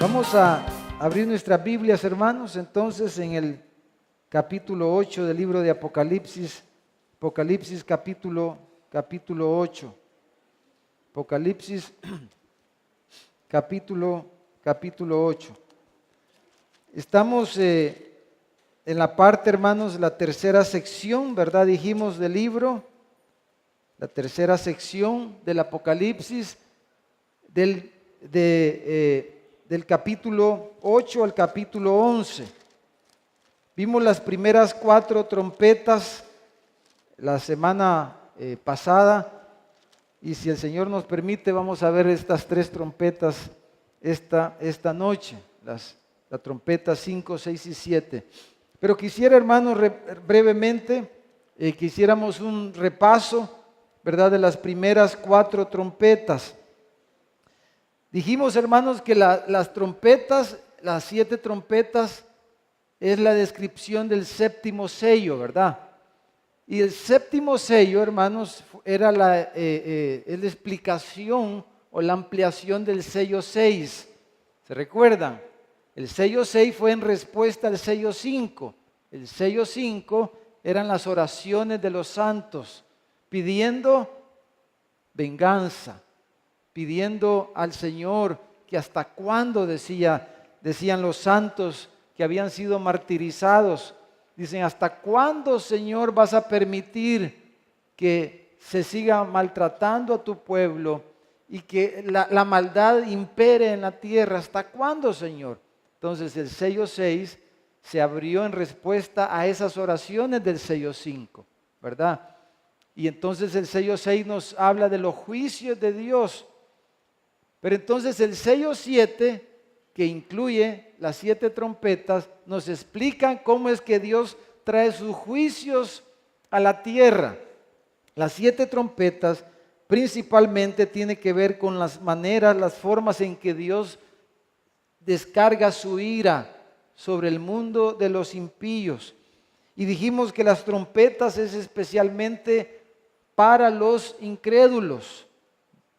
Vamos a abrir nuestras Biblias, hermanos, entonces en el capítulo 8 del libro de Apocalipsis, capítulo 8. Apocalipsis capítulo 8. Estamos en la parte, hermanos, la tercera sección, ¿verdad? Dijimos del libro, la tercera sección del Apocalipsis, del capítulo 8 al capítulo 11. Vimos las primeras 4 trompetas la semana pasada, y si el Señor nos permite vamos a ver estas 3 trompetas esta noche, la trompeta 5, 6 y 7. Pero quisiera, hermanos, brevemente que hiciéramos un repaso, ¿verdad?, de las primeras 4 trompetas. Dijimos, hermanos, que las trompetas, las 7 trompetas, es la descripción del séptimo sello, ¿verdad? Y el séptimo sello, hermanos, era la explicación o la ampliación del sello 6. ¿Se recuerdan? El sello 6 fue en respuesta al sello 5. El sello 5 eran las oraciones de los santos, pidiendo venganza, pidiendo al Señor que hasta cuándo, decían los santos que habían sido martirizados. Dicen, ¿hasta cuándo, Señor, vas a permitir que se siga maltratando a tu pueblo y que la maldad impere en la tierra? ¿Hasta cuándo, Señor? Entonces el sello 6 se abrió en respuesta a esas oraciones del sello 5, ¿verdad? Y entonces el sello 6 nos habla de los juicios de Dios. Pero entonces el sello 7, que incluye las 7 trompetas, nos explica cómo es que Dios trae sus juicios a la tierra. Las 7 trompetas principalmente tienen que ver con las maneras, las formas en que Dios descarga su ira sobre el mundo de los impíos. Y dijimos que las trompetas es especialmente para los incrédulos,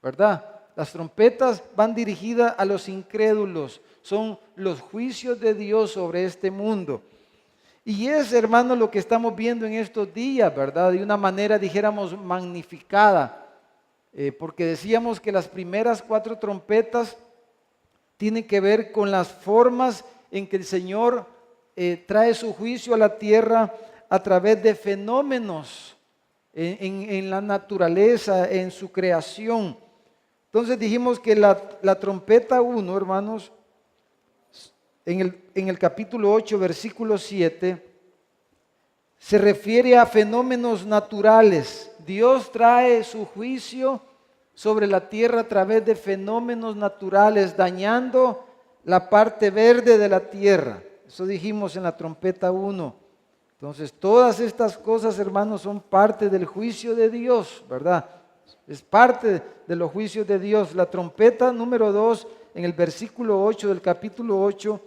¿verdad? Las trompetas van dirigidas a los incrédulos, son los juicios de Dios sobre este mundo. Y es, hermano, lo que estamos viendo en estos días, ¿verdad? De una manera, dijéramos, magnificada, porque decíamos que las primeras 4 trompetas tienen que ver con las formas en que el Señor trae su juicio a la tierra a través de fenómenos en la naturaleza, en su creación. Entonces dijimos que la trompeta 1, hermanos, en el capítulo 8, versículo 7, se refiere a fenómenos naturales. Dios trae su juicio sobre la tierra a través de fenómenos naturales, dañando la parte verde de la tierra. Eso dijimos en la trompeta 1. Entonces todas estas cosas, hermanos, son parte del juicio de Dios, ¿verdad? Es parte de los juicios de Dios. La trompeta número 2, en el versículo 8 del capítulo 8,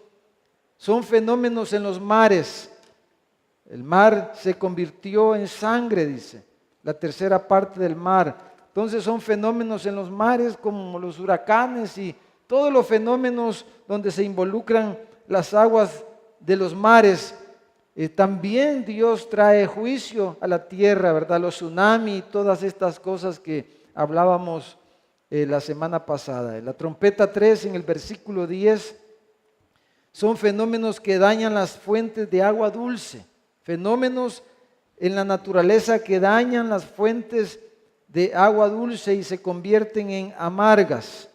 son fenómenos en los mares. El mar se convirtió en sangre, dice, la tercera parte del mar. Entonces son fenómenos en los mares como los huracanes y todos los fenómenos donde se involucran las aguas de los mares. También Dios trae juicio a la tierra, ¿verdad? Los tsunamis y todas estas cosas que hablábamos la semana pasada. La trompeta 3 en el versículo 10 son fenómenos que dañan las fuentes de agua dulce, fenómenos en la naturaleza que dañan las fuentes de agua dulce y se convierten en amargas,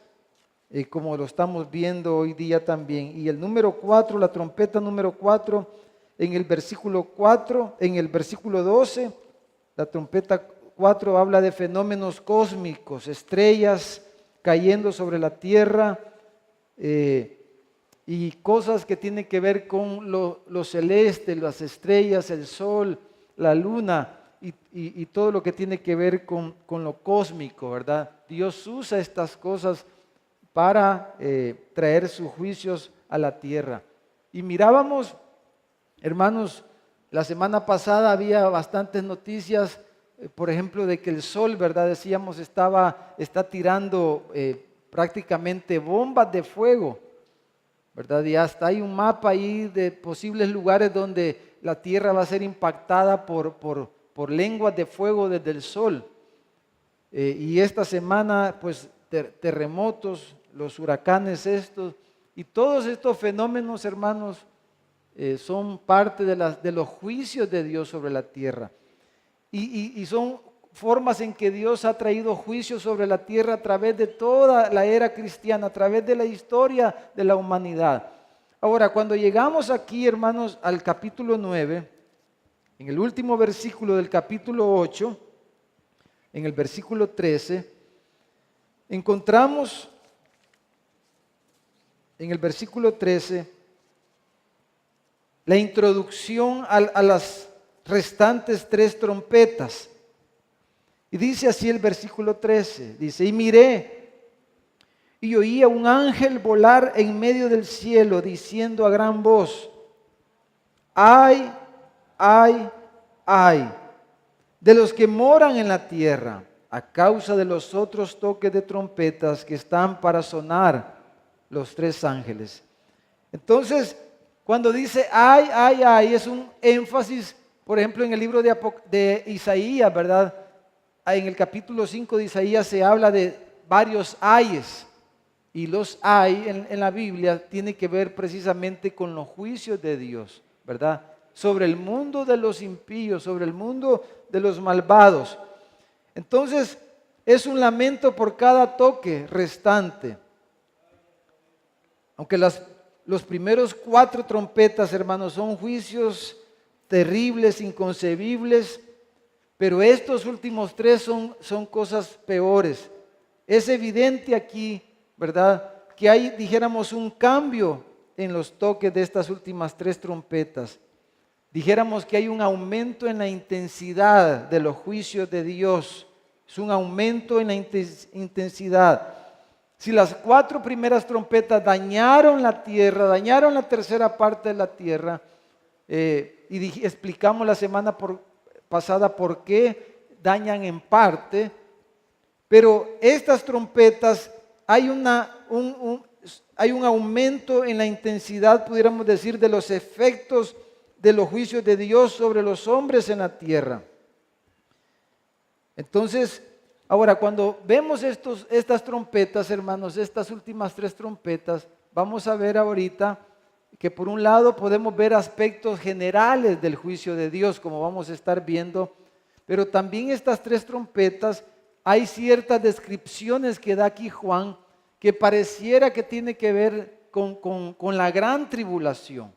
como lo estamos viendo hoy día también. Y el número 4, la trompeta número 4, en el versículo 4, en el versículo 12, la trompeta 4 habla de fenómenos cósmicos, estrellas cayendo sobre la tierra y cosas que tienen que ver con lo celeste, las estrellas, el sol, la luna y todo lo que tiene que ver con lo cósmico, ¿verdad? Dios usa estas cosas para traer sus juicios a la tierra. Y mirábamos, hermanos, la semana pasada había bastantes noticias, por ejemplo, de que el sol, ¿verdad? Decíamos, está tirando prácticamente bombas de fuego ¿verdad? Y hasta hay un mapa ahí de posibles lugares donde la tierra va a ser impactada por lenguas de fuego desde el sol. Y esta semana, pues, terremotos, los huracanes estos, y todos estos fenómenos, hermanos, son parte de los juicios de Dios sobre la tierra. Y son formas en que Dios ha traído juicios sobre la tierra a través de toda la era cristiana, a través de la historia de la humanidad. Ahora, cuando llegamos aquí, hermanos, al capítulo 9, en el último versículo del capítulo 8, en el versículo 13, encontramos en el versículo 13 la introducción a las restantes 3 trompetas. Y dice así el versículo 13, dice, y miré, y oí a un ángel volar en medio del cielo, diciendo a gran voz, ay, ay, ay, de los que moran en la tierra, a causa de los otros toques de trompetas que están para sonar los 3 ángeles. Entonces, cuando dice ay, ay, ay, es un énfasis, por ejemplo, en el libro de Isaías, ¿verdad? En el capítulo 5 de Isaías se habla de varios ayes. Y los ay en la Biblia tiene que ver precisamente con los juicios de Dios, ¿verdad? Sobre el mundo de los impíos, sobre el mundo de los malvados. Entonces, es un lamento por cada toque restante. Aunque los primeros 4 trompetas, hermanos, son juicios terribles, inconcebibles, pero estos últimos 3 son cosas peores. Es evidente aquí, ¿verdad?, que hay, dijéramos, un cambio en los toques de estas últimas 3 trompetas. Dijéramos que hay un aumento en la intensidad de los juicios de Dios. Es un aumento en la intensidad. Si las 4 primeras trompetas dañaron la tierra, dañaron la tercera parte de la tierra, y explicamos la semana pasada por qué dañan en parte, pero estas trompetas hay un aumento en la intensidad, pudiéramos decir, de los efectos de los juicios de Dios sobre los hombres en la tierra. Entonces, ahora cuando vemos estas trompetas, hermanos, estas últimas 3 trompetas, vamos a ver ahorita que por un lado podemos ver aspectos generales del juicio de Dios, como vamos a estar viendo, pero también estas 3 trompetas, hay ciertas descripciones que da aquí Juan, que pareciera que tiene que ver con la gran tribulación,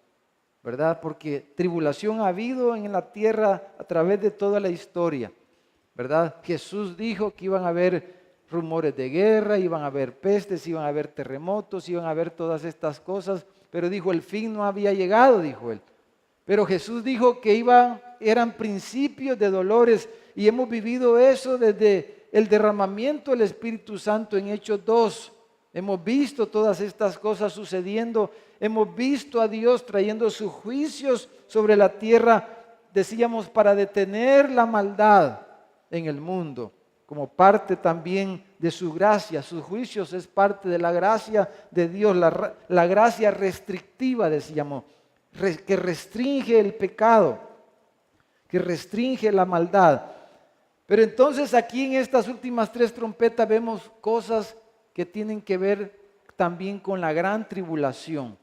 ¿verdad? Porque tribulación ha habido en la tierra a través de toda la historia, ¿verdad? Jesús dijo que iban a haber rumores de guerra, iban a haber pestes, iban a haber terremotos, iban a haber todas estas cosas, pero dijo, el fin no había llegado, dijo él. Pero Jesús dijo que eran principios de dolores, y hemos vivido eso desde el derramamiento del Espíritu Santo en Hechos 2. Hemos visto todas estas cosas sucediendo, hemos visto a Dios trayendo sus juicios sobre la tierra, decíamos, para detener la maldad en el mundo, como parte también de su gracia. Sus juicios es parte de la gracia de Dios, la gracia restrictiva, decíamos, que restringe el pecado, que restringe la maldad. Pero entonces aquí en estas últimas 3 trompetas vemos cosas que tienen que ver también con la gran tribulación.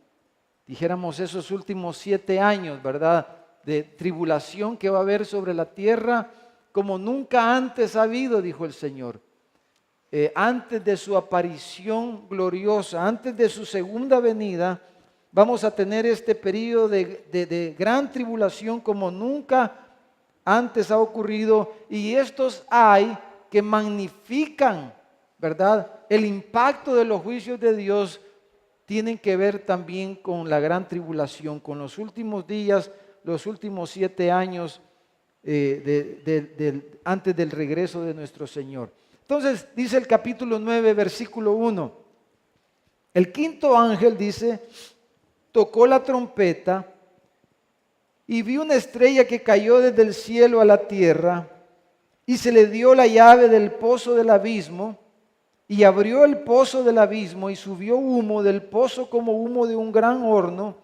Dijéramos esos últimos 7 años, ¿verdad?, de tribulación que va a haber sobre la tierra como nunca antes ha habido, dijo el Señor. Antes de su aparición gloriosa, antes de su segunda venida, vamos a tener este periodo de gran tribulación como nunca antes ha ocurrido, y estos hay que magnifican, ¿verdad?, el impacto de los juicios de Dios, tienen que ver también con la gran tribulación, con los últimos días, los últimos 7 años antes del regreso de nuestro Señor. Entonces dice el capítulo 9, versículo 1, el 5.º ángel, dice, tocó la trompeta y vi una estrella que cayó desde el cielo a la tierra, y se le dio la llave del pozo del abismo. y abrió el pozo del abismo y subió humo del pozo como humo de un gran horno,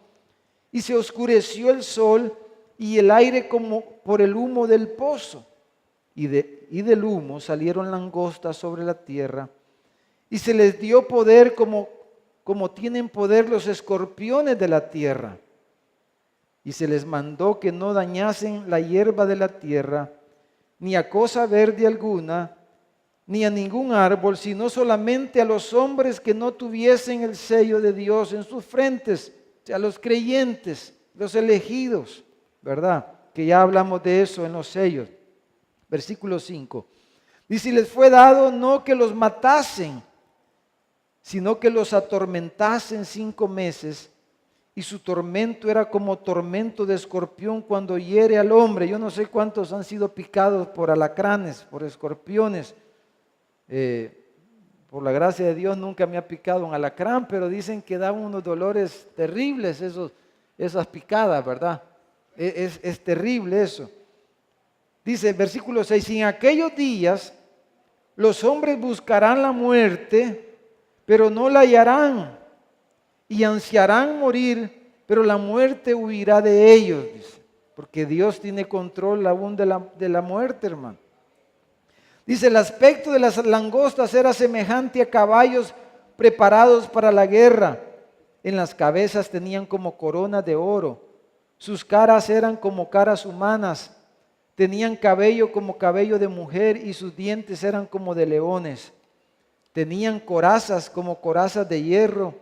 y se oscureció el sol y el aire como por el humo del pozo. Y del humo salieron langostas sobre la tierra, y se les dio poder como tienen poder los escorpiones de la tierra. Y se les mandó que no dañasen la hierba de la tierra, ni a cosa verde alguna, ni a ningún árbol, sino solamente a los hombres que no tuviesen el sello de Dios en sus frentes, o sea, los creyentes, los elegidos, ¿verdad? Que ya hablamos de eso en los sellos. Versículo 5. Dice, y les fue dado no que los matasen, sino que los atormentasen 5 meses, y su tormento era como tormento de escorpión cuando hiere al hombre. Yo no sé cuántos han sido picados por alacranes, por escorpiones. Por la gracia de Dios nunca me ha picado un alacrán, pero dicen que dan unos dolores terribles esas picadas, ¿verdad? Es terrible eso. Dice el versículo 6, en aquellos días los hombres buscarán la muerte, pero no la hallarán, y ansiarán morir, pero la muerte huirá de ellos, dice, porque Dios tiene control aún de la muerte, hermano. Dice, el aspecto de las langostas era semejante a caballos preparados para la guerra. En las cabezas tenían como coronas de oro. Sus caras eran como caras humanas. Tenían cabello como cabello de mujer y sus dientes eran como de leones. Tenían corazas como corazas de hierro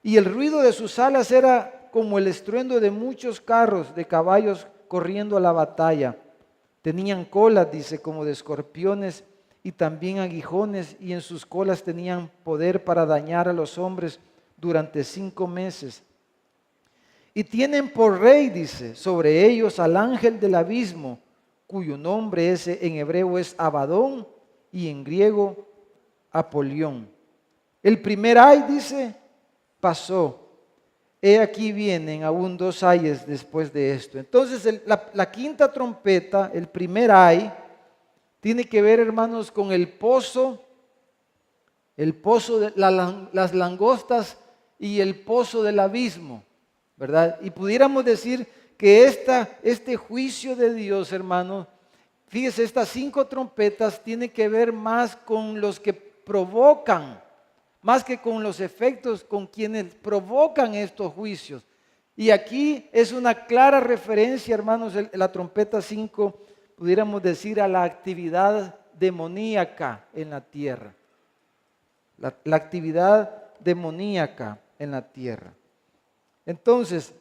y el ruido de sus alas era como el estruendo de muchos carros de caballos corriendo a la batalla. Tenían colas, dice, como de escorpiones y también aguijones, y en sus colas tenían poder para dañar a los hombres durante 5 meses. Y tienen por rey, dice, sobre ellos al ángel del abismo, cuyo nombre en hebreo es Abadón y en griego Apolión. El primer ay, dice, pasó. He aquí vienen aún 2 ayes después de esto. Entonces la quinta trompeta, el primer ay, tiene que ver, hermanos, con el pozo de las langostas y el pozo del abismo, ¿verdad? Y pudiéramos decir que este juicio de Dios, hermanos, fíjese, estas 5 trompetas tienen que ver más con los que provocan, más que con los efectos, con quienes provocan estos juicios. Y aquí es una clara referencia, hermanos, la trompeta 5, pudiéramos decir, a la actividad demoníaca en la tierra. La actividad demoníaca en la tierra. Entonces,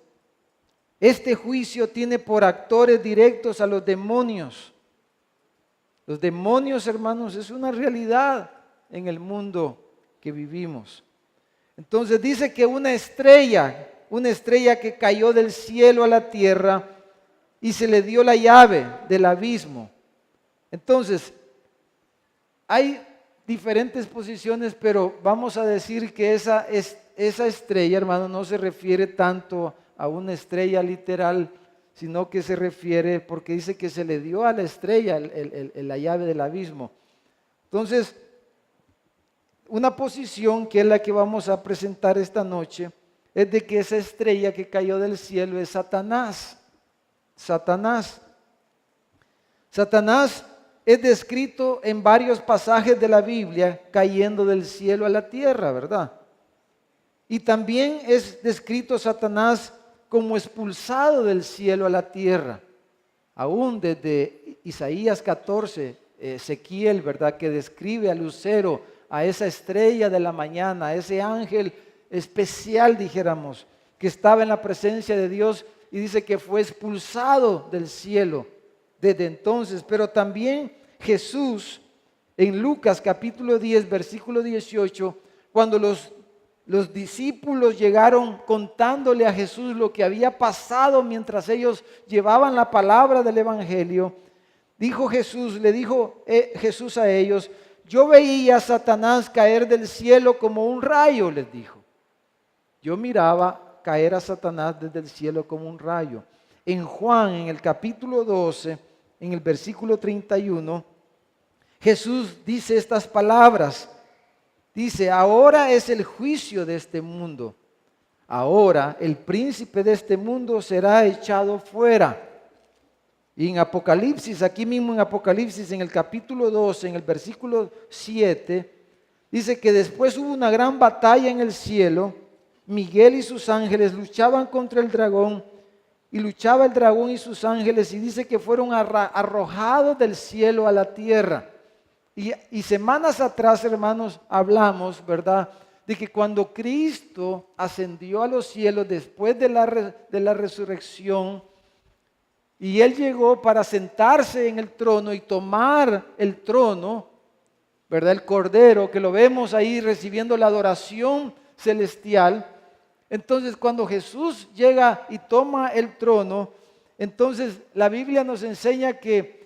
este juicio tiene por actores directos a los demonios. Los demonios, hermanos, es una realidad en el mundo que vivimos. Entonces dice que una estrella que cayó del cielo a la tierra y se le dio la llave del abismo. Entonces, hay diferentes posiciones, pero vamos a decir que esa estrella, hermano, no se refiere tanto a una estrella literal, sino que se refiere, porque dice que se le dio a la estrella la llave del abismo. Entonces, una posición que es la que vamos a presentar esta noche es de que esa estrella que cayó del cielo es Satanás. Satanás es descrito en varios pasajes de la Biblia cayendo del cielo a la tierra, ¿verdad? Y también es descrito Satanás como expulsado del cielo a la tierra. Aún desde Isaías 14, Ezequiel, ¿verdad? Que describe al lucero, a esa estrella de la mañana, a ese ángel especial, dijéramos, que estaba en la presencia de Dios y dice que fue expulsado del cielo desde entonces. Pero también Jesús, en Lucas capítulo 10, versículo 18, cuando los discípulos llegaron contándole a Jesús lo que había pasado mientras ellos llevaban la palabra del evangelio, le dijo Jesús a ellos: yo veía a Satanás caer del cielo como un rayo, les dijo. Yo miraba caer a Satanás desde el cielo como un rayo. En Juan, en el capítulo 12, en el versículo 31, Jesús dice estas palabras: dice, ahora es el juicio de este mundo. Ahora el príncipe de este mundo será echado fuera. Y en Apocalipsis, aquí mismo en Apocalipsis, en el capítulo 12, en el versículo 7, dice que después hubo una gran batalla en el cielo. Miguel y sus ángeles luchaban contra el dragón, y luchaba el dragón y sus ángeles, y dice que fueron arrojados del cielo a la tierra. Y semanas atrás, hermanos, hablamos, ¿verdad?, de que cuando Cristo ascendió a los cielos después de la resurrección, y Él llegó para sentarse en el trono y tomar el trono, ¿verdad?, el Cordero, que lo vemos ahí recibiendo la adoración celestial. Entonces, cuando Jesús llega y toma el trono, entonces la Biblia nos enseña que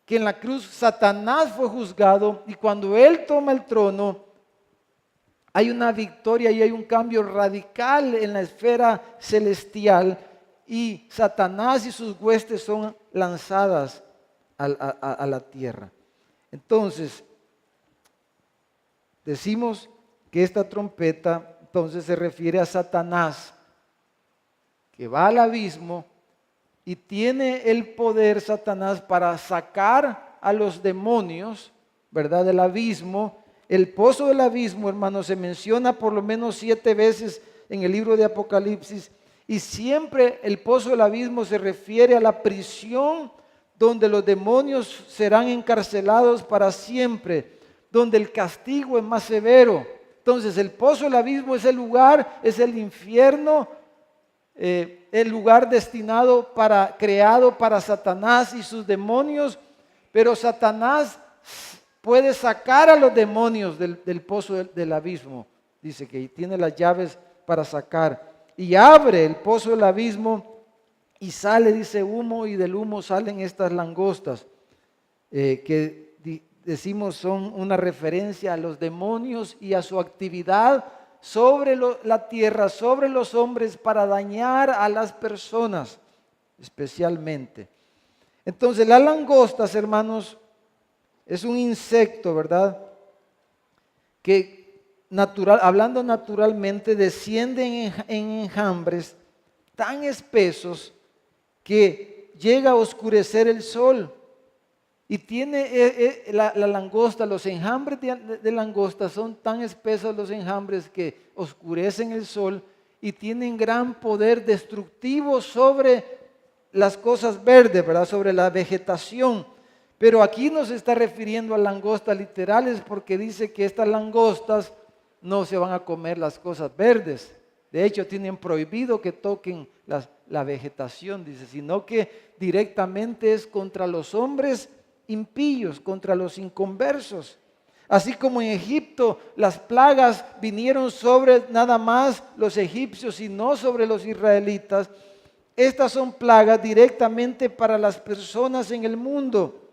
en la cruz Satanás fue juzgado, y cuando Él toma el trono, hay una victoria y hay un cambio radical en la esfera celestial, y Satanás y sus huestes son lanzadas a la tierra. Entonces, decimos que esta trompeta entonces se refiere a Satanás, que va al abismo y tiene el poder Satanás para sacar a los demonios, ¿verdad?, del abismo. El pozo del abismo, hermanos, se menciona por lo menos 7 veces en el libro de Apocalipsis, y siempre el pozo del abismo se refiere a la prisión donde los demonios serán encarcelados para siempre, donde el castigo es más severo. Entonces el pozo del abismo es el lugar, es el infierno, el lugar destinado creado para Satanás y sus demonios, pero Satanás puede sacar a los demonios del pozo del abismo. Dice que tiene las llaves para sacar, y abre el pozo del abismo y sale, dice, humo, y del humo salen estas langostas, que decimos son una referencia a los demonios y a su actividad sobre la tierra, sobre los hombres, para dañar a las personas especialmente. Entonces las langostas, hermanos, es un insecto, ¿verdad?, que hablando naturalmente, descienden en enjambres tan espesos que llega a oscurecer el sol. Y tiene la langosta, los enjambres de langosta son tan espesos, los enjambres, que oscurecen el sol y tienen gran poder destructivo sobre las cosas verdes, ¿verdad?, sobre la vegetación. Pero aquí no se está refiriendo a langostas literales, porque dice que estas langostas no se van a comer las cosas verdes. De hecho, tienen prohibido que toquen la vegetación, dice, sino que directamente es contra los hombres impíos, contra los inconversos. Así como en Egipto las plagas vinieron sobre nada más los egipcios y no sobre los israelitas, estas son plagas directamente para las personas en el mundo.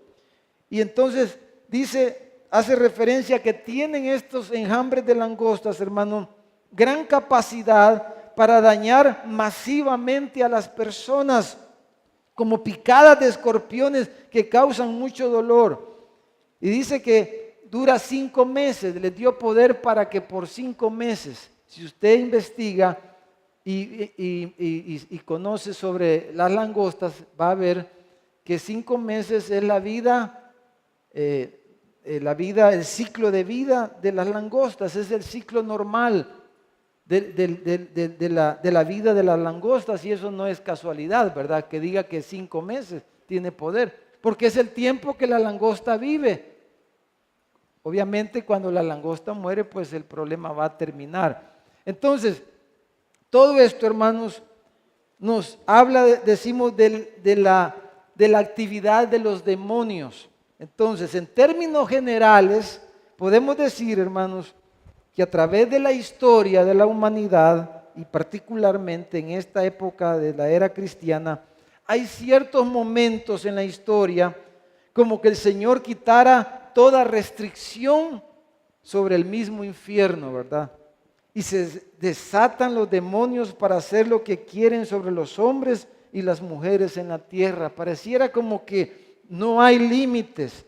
Y entonces hace referencia que tienen estos enjambres de langostas, hermano, gran capacidad para dañar masivamente a las personas, como picadas de escorpiones que causan mucho dolor. Y dice que dura 5 meses, les dio poder para que por 5 meses, si usted investiga y conoce sobre las langostas, va a ver que 5 meses es la vida, el ciclo de vida de las langostas, es el ciclo normal de la vida de las langostas, y eso no es casualidad, ¿verdad?, que diga que 5 meses tiene poder, porque es el tiempo que la langosta vive. Obviamente cuando la langosta muere, pues el problema va a terminar. Entonces, todo esto, hermanos, nos habla, decimos, de la actividad de los demonios. Entonces, en términos generales, podemos decir, hermanos, que a través de la historia de la humanidad, y particularmente en esta época de la era cristiana, hay ciertos momentos en la historia como que el Señor quitara toda restricción sobre el mismo infierno, ¿verdad? Y se desatan los demonios para hacer lo que quieren sobre los hombres y las mujeres en la tierra. Pareciera como que no hay límites.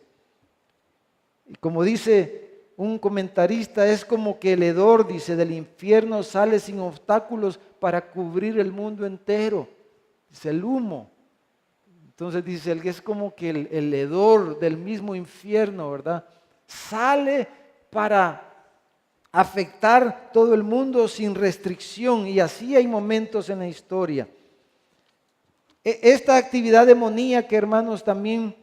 Y como dice un comentarista, es como que el hedor, dice, del infierno sale sin obstáculos para cubrir el mundo entero. Es el humo. Entonces dice él que es como que el hedor del mismo infierno, ¿verdad? Sale para afectar todo el mundo sin restricción, y así hay momentos en la historia. Esta actividad demoníaca, hermanos, también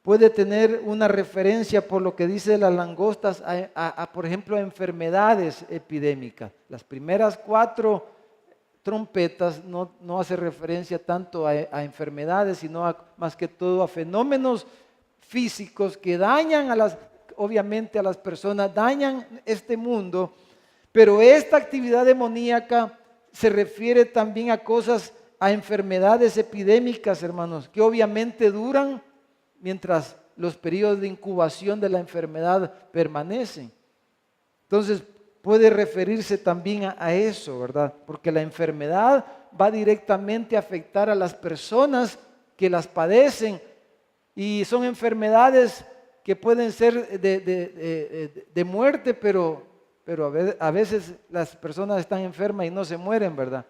puede tener una referencia por lo que dice las langostas por ejemplo, a enfermedades epidémicas. Las primeras 4 trompetas no hace referencia tanto a enfermedades, sino más que todo a fenómenos físicos que dañan obviamente a las personas, dañan este mundo, pero esta actividad demoníaca se refiere también a enfermedades epidémicas, hermanos, que obviamente duran mientras los periodos de incubación de la enfermedad permanecen. Entonces puede referirse también a eso, ¿verdad? Porque la enfermedad va directamente a afectar a las personas que las padecen, y son enfermedades que pueden ser de muerte, pero a veces las personas están enfermas y no se mueren, ¿verdad?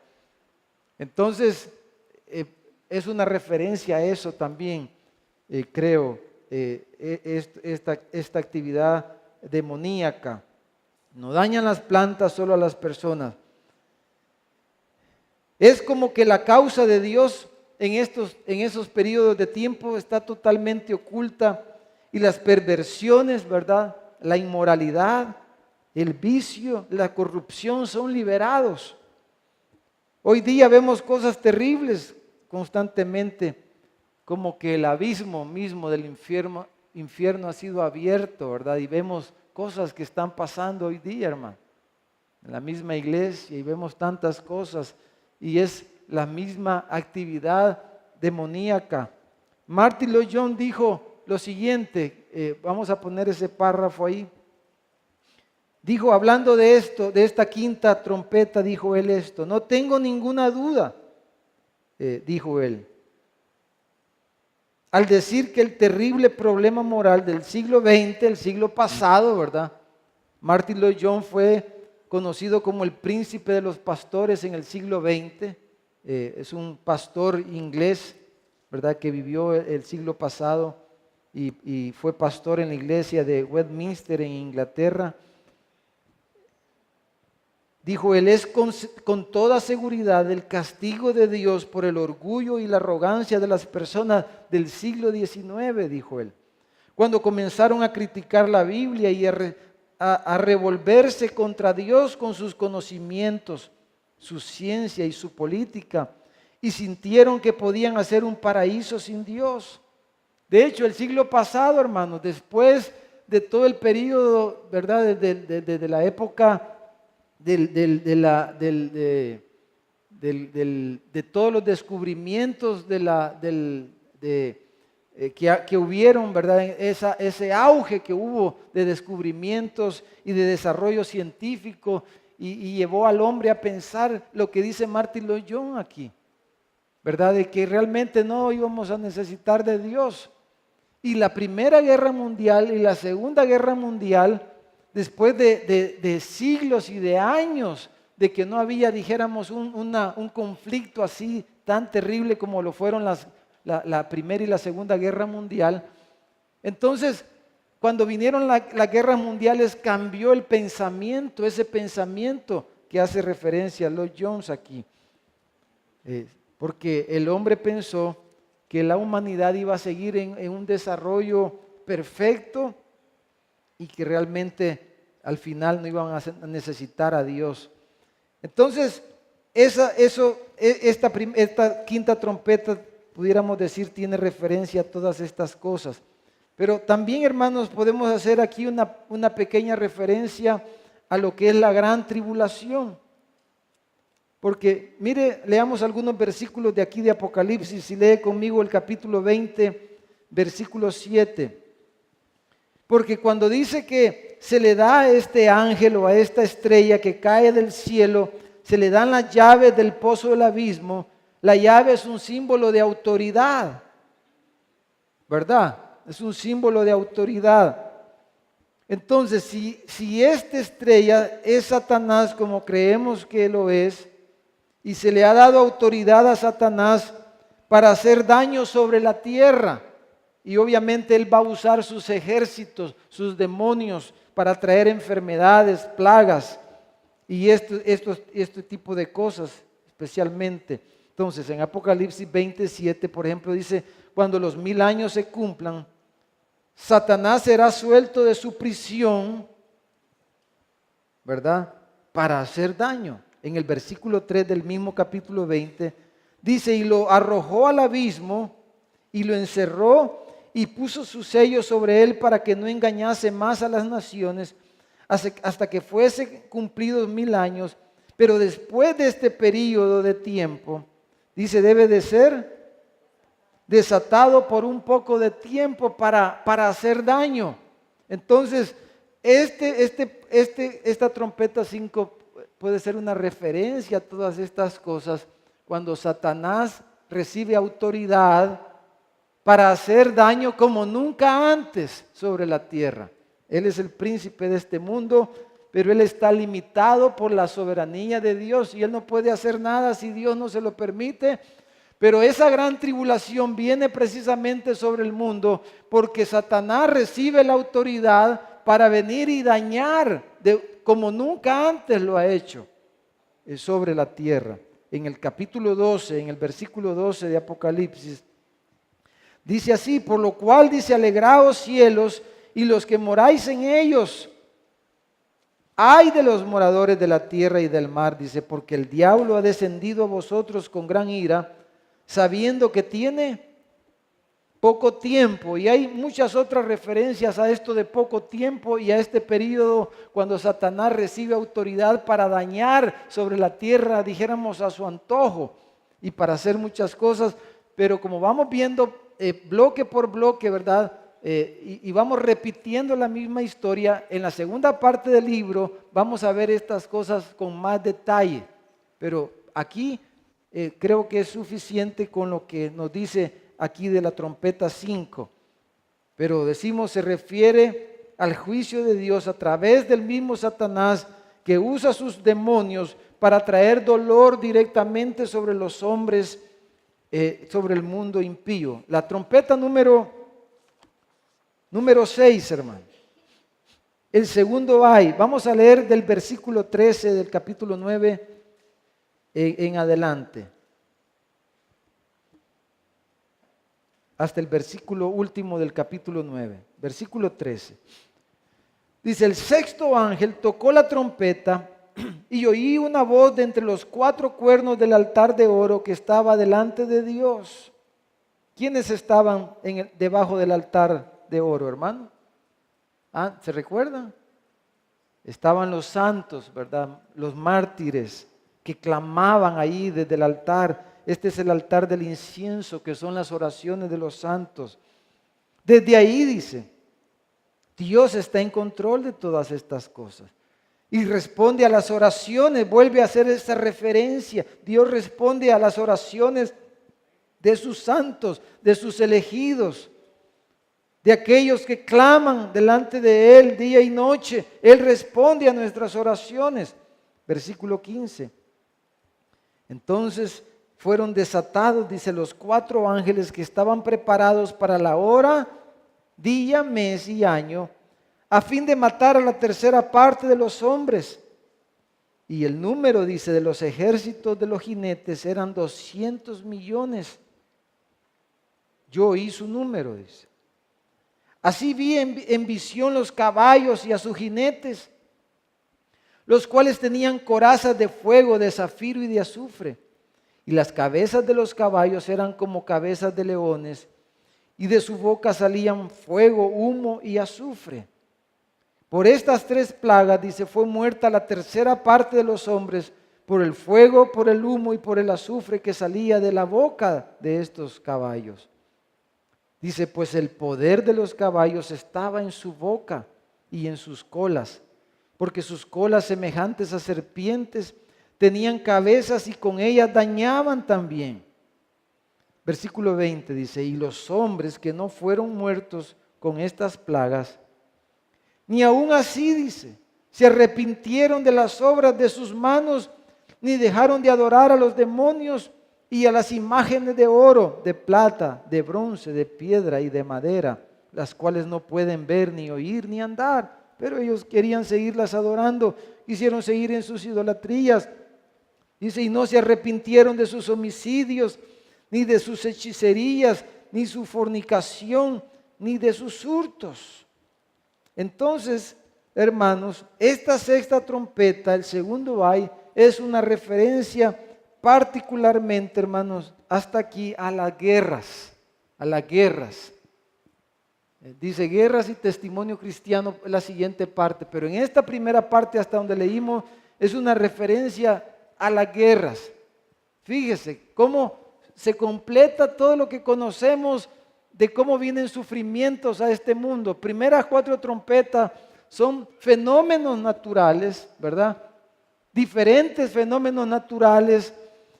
Entonces es una referencia a eso también, creo, esta actividad demoníaca. No dañan las plantas, solo a las personas. Es como que la causa de Dios en esos periodos de tiempo está totalmente oculta, y las perversiones, ¿verdad?, la inmoralidad, el vicio, la corrupción son liberados. Hoy día vemos cosas terribles constantemente, como que el abismo mismo del infierno ha sido abierto, ¿verdad? Y vemos cosas que están pasando hoy día, hermano, en la misma iglesia, y vemos tantas cosas, y es la misma actividad demoníaca. Martin Lloyd-Jones dijo lo siguiente, vamos a poner ese párrafo ahí. Dijo, hablando de esto, de esta quinta trompeta, dijo él esto: no tengo ninguna duda, dijo él, al decir que el terrible problema moral del siglo XX, el siglo pasado, ¿verdad? Martin Lloyd-Jones fue conocido como el príncipe de los pastores en el siglo XX. Es un pastor inglés, ¿verdad?, que vivió el siglo pasado y fue pastor en la iglesia de Westminster en Inglaterra. Dijo él, es con toda seguridad el castigo de Dios por el orgullo y la arrogancia de las personas del siglo XIX, dijo él, cuando comenzaron a criticar la Biblia y a revolverse contra Dios con sus conocimientos, su ciencia y su política, y sintieron que podían hacer un paraíso sin Dios. De hecho, el siglo pasado, hermanos, después de todo el periodo, ¿verdad?, de la época de todos los descubrimientos que hubieron, ¿verdad? Ese auge que hubo de descubrimientos y de desarrollo científico, y llevó al hombre a pensar lo que dice Martin Lloyd-Jones aquí, ¿verdad? De que realmente no íbamos a necesitar de Dios. Y la Primera Guerra Mundial y la Segunda Guerra Mundial, después de siglos y de años de que no había, dijéramos, un conflicto así tan terrible como lo fueron la Primera y la Segunda Guerra Mundial. Entonces, cuando vinieron las guerras mundiales, cambió el pensamiento, ese pensamiento que hace referencia a Lloyd-Jones aquí. Porque el hombre pensó que la humanidad iba a seguir en un desarrollo perfecto, y que realmente al final no iban a necesitar a Dios. Entonces, esta quinta trompeta, pudiéramos decir, tiene referencia a todas estas cosas. Pero también, hermanos, podemos hacer aquí una pequeña referencia a lo que es la gran tribulación. Porque, mire, leamos algunos versículos de aquí de Apocalipsis. Si lee conmigo el capítulo 20, versículo 7. Porque cuando dice que se le da a este ángel o a esta estrella que cae del cielo, se le dan las llaves del pozo del abismo, la llave es un símbolo de autoridad, ¿verdad? Es un símbolo de autoridad. Entonces, si esta estrella es Satanás como creemos que lo es, y se le ha dado autoridad a Satanás para hacer daño sobre la tierra, y obviamente él va a usar sus ejércitos, sus demonios, para traer enfermedades, plagas, y este tipo de cosas especialmente. Entonces, en Apocalipsis 27, por ejemplo, dice, cuando los 1000 años se cumplan, Satanás será suelto de su prisión, ¿verdad? Para hacer daño. En el versículo 3 del mismo capítulo 20, dice, y lo arrojó al abismo y lo encerró y puso su sello sobre él para que no engañase más a las naciones hasta que fuese cumplidos 1000 años. Pero después de este periodo de tiempo, dice, debe de ser desatado por un poco de tiempo para hacer daño. Entonces, esta trompeta 5 puede ser una referencia a todas estas cosas cuando Satanás recibe autoridad para hacer daño como nunca antes sobre la tierra. Él es el príncipe de este mundo, pero él está limitado por la soberanía de Dios y él no puede hacer nada si Dios no se lo permite. Pero esa gran tribulación viene precisamente sobre el mundo porque Satanás recibe la autoridad para venir y dañar como nunca antes lo ha hecho sobre la tierra. En el capítulo 12, en el versículo 12 de Apocalipsis, dice así, por lo cual dice, alegraos cielos y los que moráis en ellos. Ay de los moradores de la tierra y del mar, dice, porque el diablo ha descendido a vosotros con gran ira, sabiendo que tiene poco tiempo. Y hay muchas otras referencias a esto de poco tiempo y a este periodo cuando Satanás recibe autoridad para dañar sobre la tierra, dijéramos a su antojo, y para hacer muchas cosas. Pero como vamos viendo bloque por bloque, ¿verdad? Y vamos repitiendo la misma historia, en la segunda parte del libro vamos a ver estas cosas con más detalle. Pero aquí creo que es suficiente con lo que nos dice aquí de la trompeta 5. Pero decimos, se refiere al juicio de Dios a través del mismo Satanás que usa sus demonios para traer dolor directamente sobre los hombres, sobre el mundo impío. La trompeta número 6, hermano. El segundo ay. Vamos a leer del versículo 13 del capítulo 9 en adelante, hasta el versículo último del capítulo 9, versículo 13. Dice, el sexto ángel tocó la trompeta y oí una voz de entre los 4 cuernos del altar de oro que estaba delante de Dios. ¿Quiénes estaban debajo del altar de oro, hermano? ¿Se recuerdan? Estaban los santos, ¿verdad? Los mártires que clamaban ahí desde el altar. Este es el altar del incienso, que son las oraciones de los santos. Desde ahí dice, Dios está en control de todas estas cosas y responde a las oraciones. Vuelve a hacer esa referencia. Dios responde a las oraciones de sus santos, de sus elegidos, de aquellos que claman delante de Él día y noche. Él responde a nuestras oraciones. Versículo 15. Entonces fueron desatados, dice, los 4 ángeles que estaban preparados para la hora, día, mes y año, a fin de matar a la tercera parte de los hombres. Y el número, dice, de los ejércitos de los jinetes eran 200 millones. Yo oí su número, dice. Así vi en visión los caballos y a sus jinetes, los cuales tenían corazas de fuego, de zafiro y de azufre. Y las cabezas de los caballos eran como cabezas de leones, y de su boca salían fuego, humo y azufre. Por estas 3 plagas, dice, fue muerta la tercera parte de los hombres, por el fuego, por el humo y por el azufre que salía de la boca de estos caballos. Dice, pues el poder de los caballos estaba en su boca y en sus colas, porque sus colas, semejantes a serpientes, tenían cabezas y con ellas dañaban también. Versículo 20 dice, y los hombres que no fueron muertos con estas plagas Ni aun así, dice, se arrepintieron de las obras de sus manos, ni dejaron de adorar a los demonios y a las imágenes de oro, de plata, de bronce, de piedra y de madera, las cuales no pueden ver, ni oír, ni andar. Pero ellos querían seguirlas adorando, quisieron seguir en sus idolatrías. Dice, y no se arrepintieron de sus homicidios, ni de sus hechicerías, ni su fornicación, ni de sus hurtos. Entonces, hermanos, esta sexta trompeta, el segundo ay, es una referencia particularmente, hermanos, hasta aquí a las guerras, a las guerras. Dice guerras y testimonio cristiano, la siguiente parte, pero en esta primera parte hasta donde leímos es una referencia a las guerras. Fíjese cómo se completa todo lo que conocemos de cómo vienen sufrimientos a este mundo. Primeras 4 trompetas son fenómenos naturales, ¿verdad? Diferentes fenómenos naturales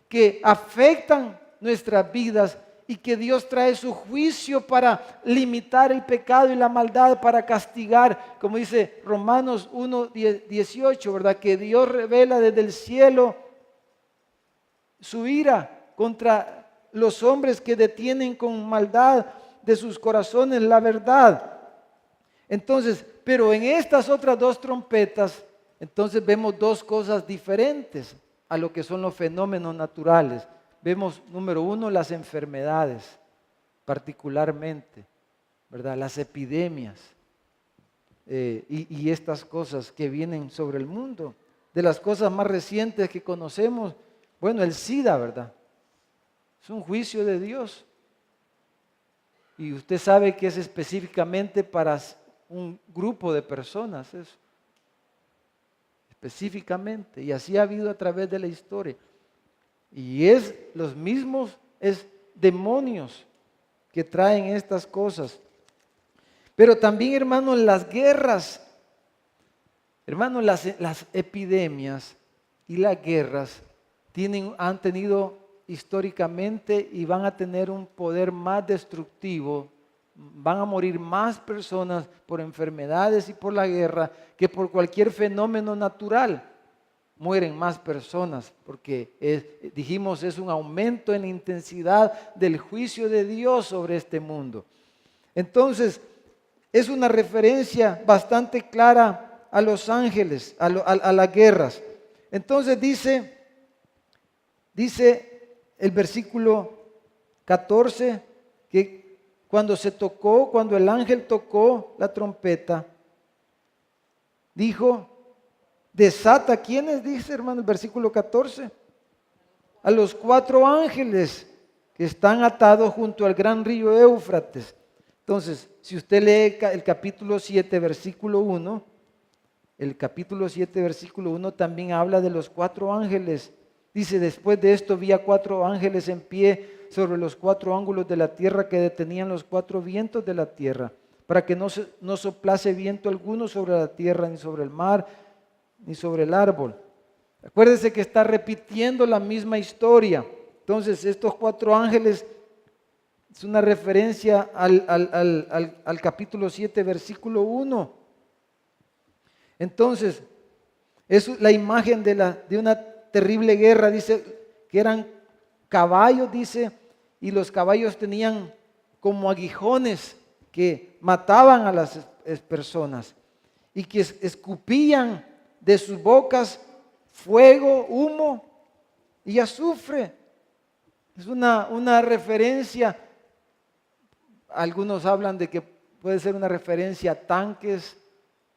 que afectan nuestras vidas y que Dios trae su juicio para limitar el pecado y la maldad, para castigar, como dice Romanos 1:18, ¿verdad? Que Dios revela desde el cielo su ira contra los hombres que detienen con maldad de sus corazones la verdad. Entonces, pero en estas otras 2 trompetas, entonces vemos 2 cosas diferentes a lo que son los fenómenos naturales. Vemos, número 1, las enfermedades, particularmente, ¿verdad? Las epidemias y estas cosas que vienen sobre el mundo. De las cosas más recientes que conocemos, bueno, el SIDA, ¿verdad? Es un juicio de Dios. Y usted sabe que es específicamente para un grupo de personas, eso. Específicamente. Y así ha habido a través de la historia. Y es los mismos, es demonios que traen estas cosas. Pero también, hermanos, las guerras, hermanos, las epidemias y las guerras han tenido históricamente y van a tener un poder más destructivo. Van a morir más personas por enfermedades y por la guerra que por cualquier fenómeno natural. Mueren más personas porque dijimos es un aumento en la intensidad del juicio de Dios sobre este mundo. Entonces es una referencia bastante clara a los ángeles, a las guerras. Entonces dice el versículo 14 que cuando el ángel tocó la trompeta, dijo, desata, ¿quiénes? Dice, hermano, el versículo 14. A los 4 ángeles que están atados junto al gran río Éufrates. Entonces, si usted lee el capítulo 7, versículo 1, el capítulo 7, versículo 1 también habla de los 4 ángeles. Dice, después de esto vi a 4 ángeles en pie sobre los 4 ángulos de la tierra que detenían los 4 vientos de la tierra, para que no soplase viento alguno sobre la tierra, ni sobre el mar, ni sobre el árbol. Acuérdense que está repitiendo la misma historia. Entonces, estos 4 ángeles es una referencia al capítulo 7, versículo 1. Entonces, es la imagen de una terrible guerra. Dice que eran caballos, dice, y los caballos tenían como aguijones que mataban a las personas y que escupían de sus bocas fuego, humo y azufre. Es una referencia. Algunos hablan de que puede ser una referencia a tanques,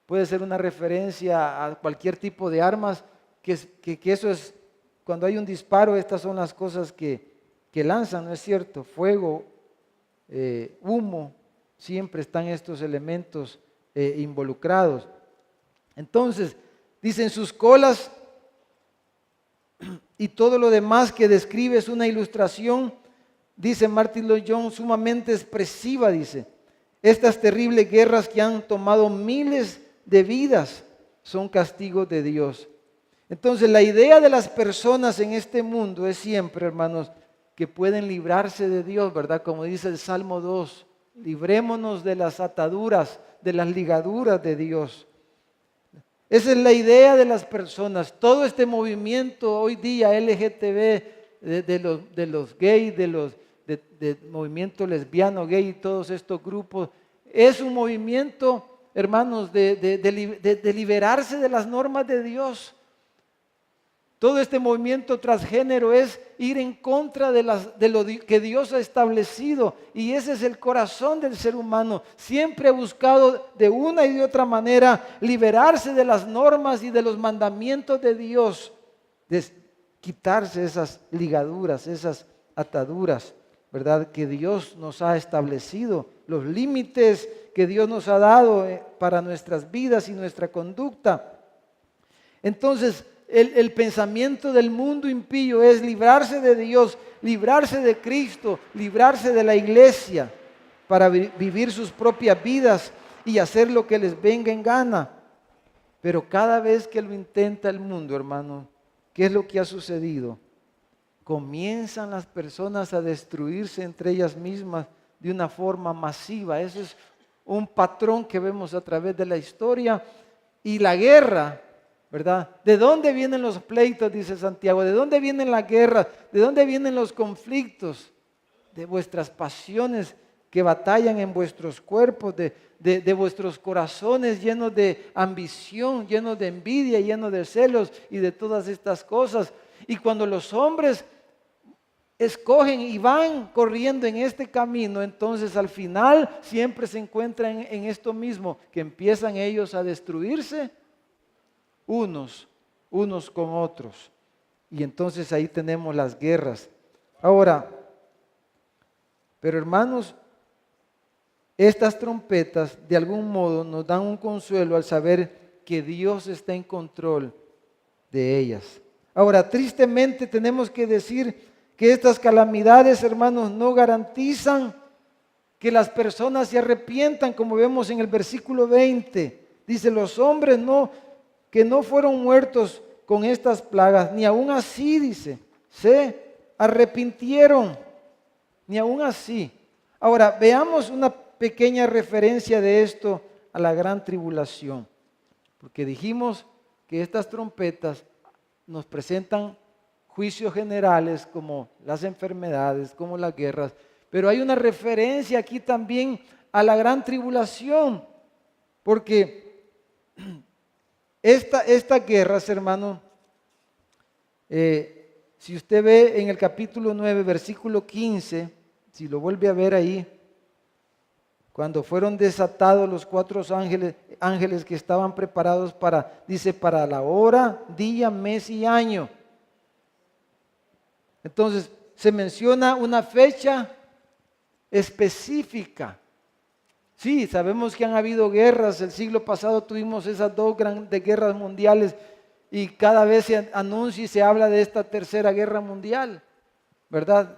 puede ser una referencia a cualquier tipo de armas, que eso es, cuando hay un disparo, estas son las cosas que lanzan, ¿no es cierto? Fuego, humo, siempre están estos elementos involucrados. Entonces, dicen sus colas y todo lo demás que describe es una ilustración, dice Martin Lloyd-Jones, sumamente expresiva, dice. Estas terribles guerras que han tomado miles de vidas son castigos de Dios. Entonces, la idea de las personas en este mundo es siempre, hermanos, que pueden librarse de Dios, ¿verdad? Como dice el Salmo 2, librémonos de las ataduras, de las ligaduras de Dios. Esa es la idea de las personas. Todo este movimiento hoy día LGTB, de los gays, del movimiento lesbiano, gay y todos estos grupos, es un movimiento, hermanos, de liberarse de las normas de Dios. Todo este movimiento transgénero es ir en contra de lo que Dios ha establecido, y ese es el corazón del ser humano. Siempre ha buscado de una y de otra manera liberarse de las normas y de los mandamientos de Dios, de quitarse esas ligaduras, esas ataduras, ¿verdad? Que Dios nos ha establecido, los límites que Dios nos ha dado para nuestras vidas y nuestra conducta. Entonces, el pensamiento del mundo impío es librarse de Dios, librarse de Cristo, librarse de la iglesia para vivir sus propias vidas y hacer lo que les venga en gana. Pero cada vez que lo intenta el mundo, hermano, ¿qué es lo que ha sucedido? Comienzan las personas a destruirse entre ellas mismas de una forma masiva. Ese es un patrón que vemos a través de la historia. Y la guerra, ¿verdad? ¿De dónde vienen los pleitos? Dice Santiago. ¿De dónde vienen las guerras? ¿De dónde vienen los conflictos? De vuestras pasiones que batallan en vuestros cuerpos, de vuestros corazones llenos de ambición, llenos de envidia, llenos de celos y de todas estas cosas. Y cuando los hombres escogen y van corriendo en este camino, entonces al final siempre se encuentran en esto mismo, que empiezan ellos a destruirse unos con otros. Y entonces ahí tenemos las guerras. Ahora, pero hermanos, estas trompetas de algún modo nos dan un consuelo al saber que Dios está en control de ellas. Ahora, tristemente tenemos que decir que estas calamidades, hermanos, no garantizan que las personas se arrepientan, como vemos en el versículo 20. Dice, los hombres que no fueron muertos con estas plagas, ni aún así, dice, se arrepintieron, ni aún así. Ahora, veamos una pequeña referencia de esto a la gran tribulación, porque dijimos que estas trompetas nos presentan juicios generales como las enfermedades, como las guerras, pero hay una referencia aquí también a la gran tribulación, porque estas guerras, hermano, si usted ve en el capítulo 9, versículo 15, si lo vuelve a ver ahí, cuando fueron desatados los 4 ángeles que estaban preparados dice, para la hora, día, mes y año. Entonces, se menciona una fecha específica. Sí, sabemos que han habido guerras. El siglo pasado tuvimos esas 2 grandes guerras mundiales y cada vez se anuncia y se habla de esta tercera guerra mundial, ¿verdad?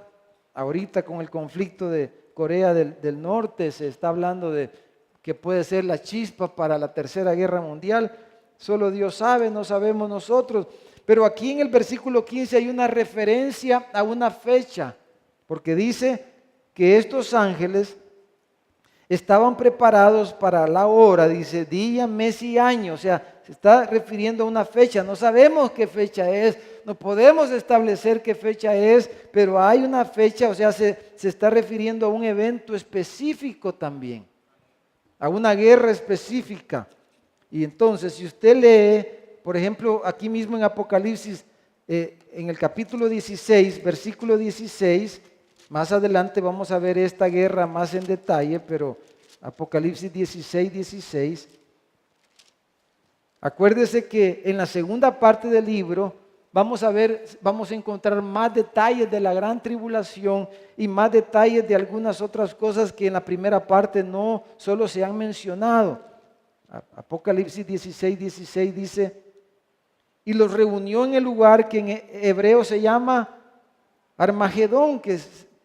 Ahorita con el conflicto de Corea del Norte se está hablando de que puede ser la chispa para la tercera guerra mundial. Solo Dios sabe, no sabemos nosotros. Pero aquí en el versículo 15 hay una referencia a una fecha, porque dice que estos ángeles estaban preparados para la hora, dice día, mes y año. O sea, se está refiriendo a una fecha. No sabemos qué fecha es, no podemos establecer qué fecha es, pero hay una fecha, o sea, se está refiriendo a un evento específico también, a una guerra específica. Y entonces, si usted lee, por ejemplo, aquí mismo en Apocalipsis, en el capítulo 16, versículo 16, más adelante vamos a ver esta guerra más en detalle, pero Apocalipsis 16, 16. Acuérdese que en la segunda parte del libro vamos a encontrar más detalles de la gran tribulación y más detalles de algunas otras cosas que en la primera parte no solo se han mencionado. Apocalipsis 16, 16 dice, y los reunió en el lugar que en hebreo se llama Armagedón, que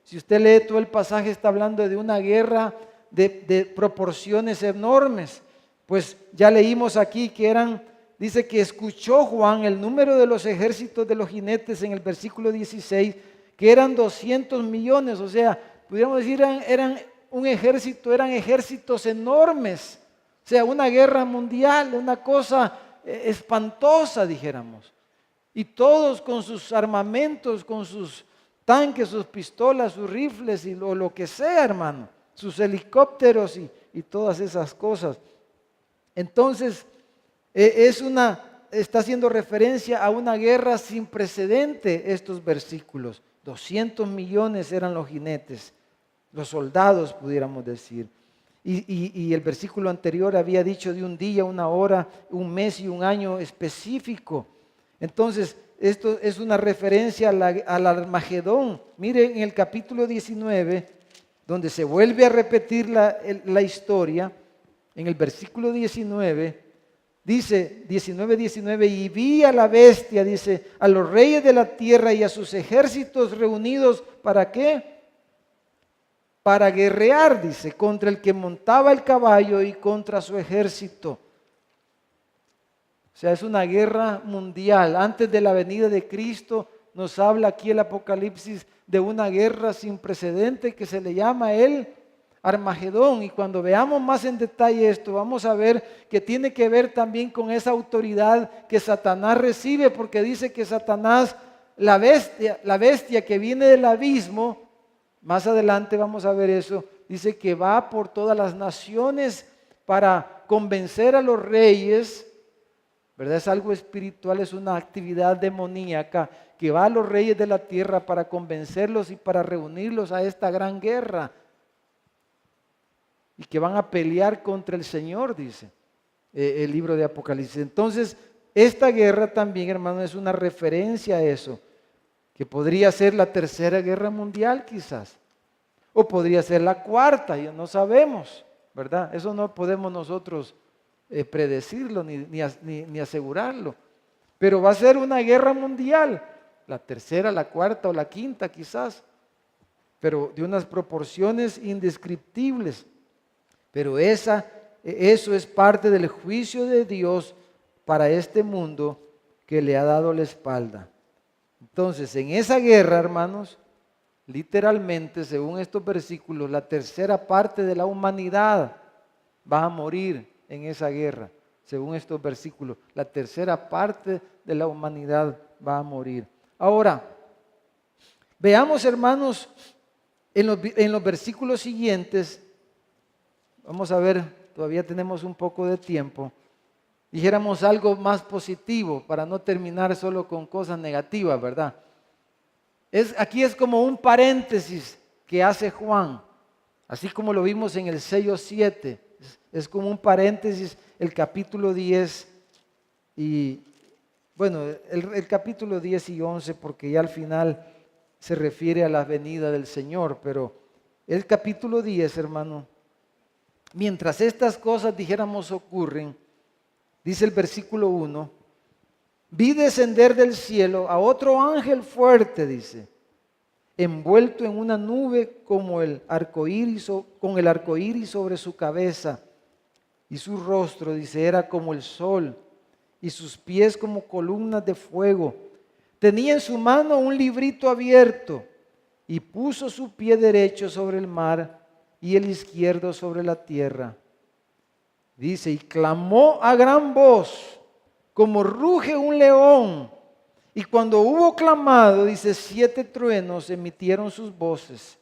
si usted lee todo el pasaje está hablando de una guerra de proporciones enormes. Pues ya leímos aquí que dice que escuchó Juan el número de los ejércitos de los jinetes en el versículo 16, que eran 200 millones, o sea, pudiéramos decir eran un ejército, eran ejércitos enormes. O sea, una guerra mundial, una cosa espantosa, dijéramos. Y todos con sus armamentos, con sus tanques, sus pistolas, sus rifles y lo que sea, hermano. Sus helicópteros y todas esas cosas. Entonces, está haciendo referencia a una guerra sin precedente estos versículos. 200 millones eran los jinetes, los soldados, pudiéramos decir. Y el versículo anterior había dicho de un día, una hora, un mes y un año específico. Entonces, esto es una referencia al Armagedón. Miren en el capítulo 19, donde se vuelve a repetir la historia, en el versículo 19, dice 19, y vi a la bestia, dice, a los reyes de la tierra y a sus ejércitos reunidos, ¿para qué? Para guerrear, dice, contra el que montaba el caballo y contra su ejército. O sea, es una guerra mundial. Antes de la venida de Cristo, nos habla aquí el Apocalipsis de una guerra sin precedente que se le llama el Armagedón. Y cuando veamos más en detalle esto, vamos a ver que tiene que ver también con esa autoridad que Satanás recibe, porque dice que Satanás, la bestia que viene del abismo, más adelante vamos a ver eso, dice que va por todas las naciones para convencer a los reyes, ¿verdad? Es algo espiritual, es una actividad demoníaca que va a los reyes de la tierra para convencerlos y para reunirlos a esta gran guerra. Y que van a pelear contra el Señor, dice el libro de Apocalipsis. Entonces, esta guerra también, hermano, es una referencia a eso, que podría ser la tercera guerra mundial quizás, o podría ser la cuarta, ya no sabemos, ¿verdad? Eso no podemos nosotros predecirlo ni asegurarlo, pero va a ser una guerra mundial, la tercera, la cuarta o la quinta quizás, pero de unas proporciones indescriptibles. Pero eso es parte del juicio de Dios para este mundo que le ha dado la espalda. Entonces, en esa guerra, hermanos, literalmente, según estos versículos, la tercera parte de la humanidad va a morir en esa guerra. Según estos versículos, la tercera parte de la humanidad va a morir. Ahora, veamos, hermanos, en los versículos siguientes. Vamos a ver, todavía tenemos un poco de tiempo. Dijéramos algo más positivo para no terminar solo con cosas negativas, ¿verdad? Aquí es como un paréntesis que hace Juan, así como lo vimos en el sello 7. Es como un paréntesis el capítulo 10 y, bueno, el capítulo 10 y 11, porque ya al final se refiere a la venida del Señor, pero el capítulo 10, hermano, mientras estas cosas, dijéramos, ocurren, dice el versículo 1, vi descender del cielo a otro ángel fuerte, dice, envuelto en una nube como el arco iris, con el arco iris sobre su cabeza, y su rostro, dice, era como el sol, y sus pies como columnas de fuego. Tenía en su mano un librito abierto, y puso su pie derecho sobre el mar, y el izquierdo sobre la tierra. Dice, y clamó a gran voz, como ruge un león. Y cuando hubo clamado, dice, 7 truenos emitieron sus voces.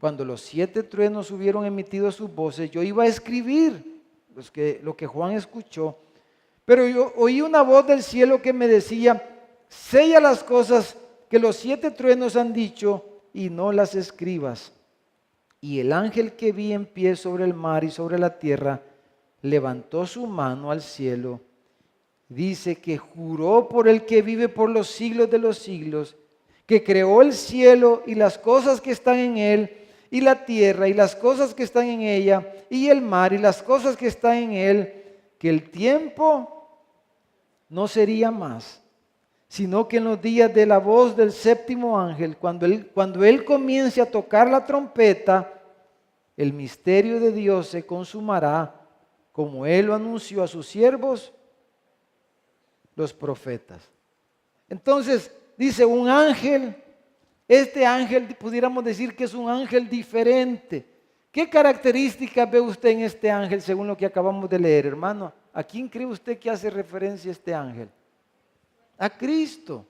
Cuando los 7 truenos hubieron emitido sus voces, yo iba a escribir lo que Juan escuchó. Pero yo oí una voz del cielo que me decía, sella las cosas que los 7 truenos han dicho y no las escribas. Y el ángel que vi en pie sobre el mar y sobre la tierra, levantó su mano al cielo. Dice que juró por el que vive por los siglos de los siglos, que creó el cielo y las cosas que están en él, y la tierra y las cosas que están en ella, y el mar y las cosas que están en él, que el tiempo no sería más, sino que en los días de la voz del séptimo ángel, cuando él comience a tocar la trompeta, el misterio de Dios se consumará, como él lo anunció a sus siervos, los profetas. Entonces, dice un ángel, este ángel pudiéramos decir que es un ángel diferente, ¿Qué características ve usted en este ángel según lo que acabamos de leer, hermano? ¿A quién cree usted que hace referencia este ángel? A Cristo.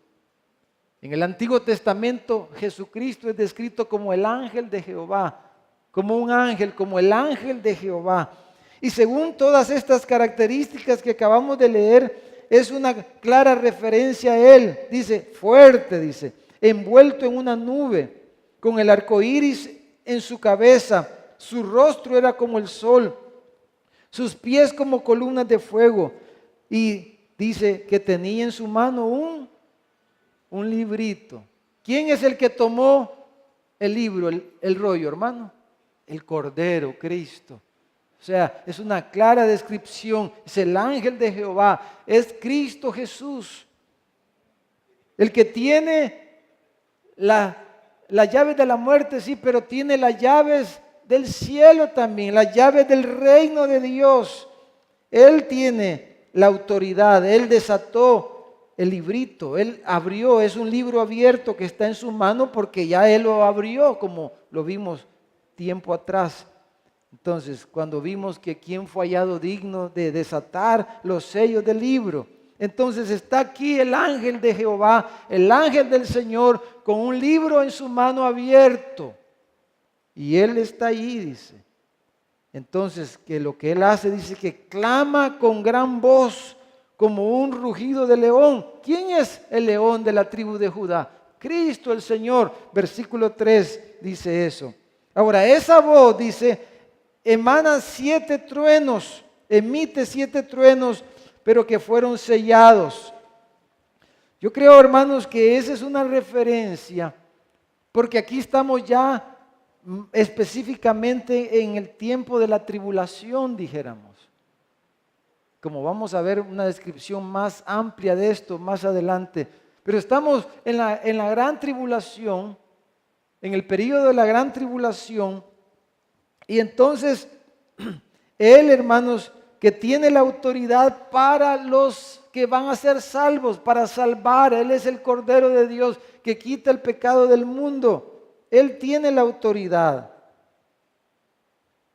En el Antiguo Testamento, Jesucristo es descrito como el ángel de Jehová, como un ángel, como el ángel de Jehová. Y según todas estas características que acabamos de leer, es una clara referencia a él. Dice, fuerte, dice, envuelto en una nube, con el arco iris en su cabeza, su rostro era como el sol, sus pies como columnas de fuego. Y dice que tenía en su mano un librito. ¿Quién es el que tomó el libro, el rollo, hermano? El Cordero, Cristo. O sea, es una clara descripción. Es el ángel de Jehová, es Cristo Jesús. El que tiene la llave de la muerte, sí, pero tiene las llaves del cielo también, las llaves del reino de Dios. Él tiene la autoridad, Él desató el librito, Él abrió, es un libro abierto que está en su mano porque ya Él lo abrió, como lo vimos tiempo atrás. Entonces, cuando vimos que quién fue hallado digno de desatar los sellos del libro, entonces está aquí el ángel de Jehová, el ángel del Señor, con un libro en su mano abierto. Y Él está ahí, dice. Entonces, que lo que Él hace, dice que clama con gran voz, como un rugido de león. ¿Quién es el león de la tribu de Judá? Cristo el Señor. Versículo 3 dice eso. Ahora, esa voz, dice, emana 7 truenos, emite 7 truenos, pero que fueron sellados. Yo creo, hermanos, que esa es una referencia, porque aquí estamos ya específicamente en el tiempo de la tribulación, dijéramos. Como vamos a ver una descripción más amplia de esto más adelante. Pero estamos en la gran tribulación, en el periodo de la gran tribulación, y entonces Él, hermanos, que tiene la autoridad para los que van a ser salvos, para salvar. Él es el Cordero de Dios que quita el pecado del mundo. Él tiene la autoridad.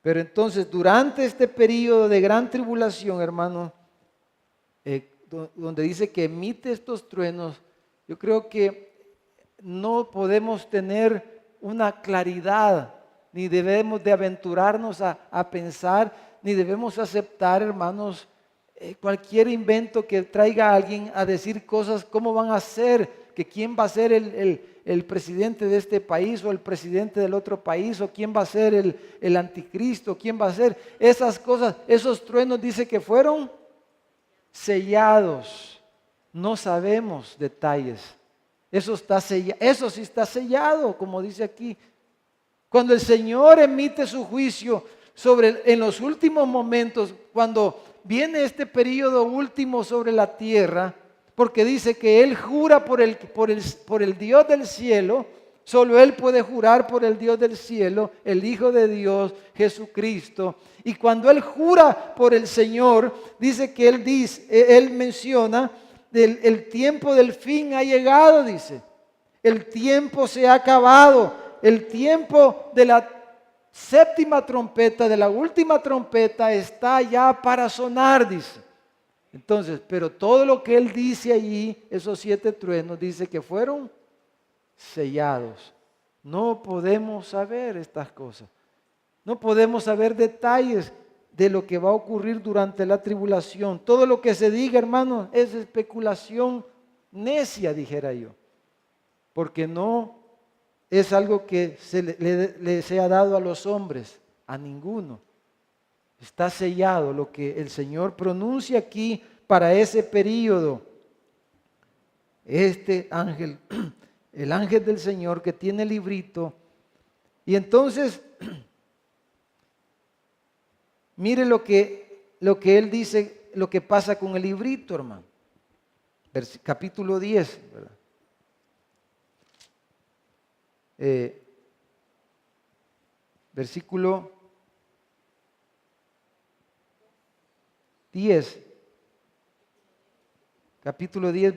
Pero entonces, durante este periodo de gran tribulación, hermano, donde dice que emite estos truenos, yo creo que no podemos tener una claridad, ni debemos de aventurarnos a pensar, ni debemos aceptar, hermanos, cualquier invento que traiga a alguien a decir cosas, cómo van a ser, que quién va a ser el presidente de este país o el presidente del otro país, o quién va a ser el anticristo, quién va a ser esas cosas. Esos truenos dice que fueron sellados. No sabemos detalles. Eso está sellado, eso sí está sellado, como dice aquí. Cuando el Señor emite su juicio en los últimos momentos, cuando viene este periodo último sobre la tierra, porque dice que Él jura por el Dios del cielo, solo Él puede jurar por el Dios del cielo, el Hijo de Dios, Jesucristo. Y cuando Él jura por el Señor, dice que Él menciona, el tiempo del fin ha llegado, dice. El tiempo se ha acabado. El tiempo de la séptima trompeta, de la última trompeta, está ya para sonar, dice. Entonces, pero todo lo que Él dice allí, esos 7 truenos, dice que fueron sellados. No podemos saber estas cosas. No podemos saber detalles de lo que va a ocurrir durante la tribulación. Todo lo que se diga, hermano, es especulación necia, dijera yo. Porque no es algo que le sea dado a los hombres, a ninguno. Está sellado lo que el Señor pronuncia aquí para ese período. Este ángel, el ángel del Señor que tiene el librito. Y entonces, mire lo que él dice, lo que pasa con el librito, hermano. Capítulo 10, ¿verdad? Versículo 10, capítulo 10,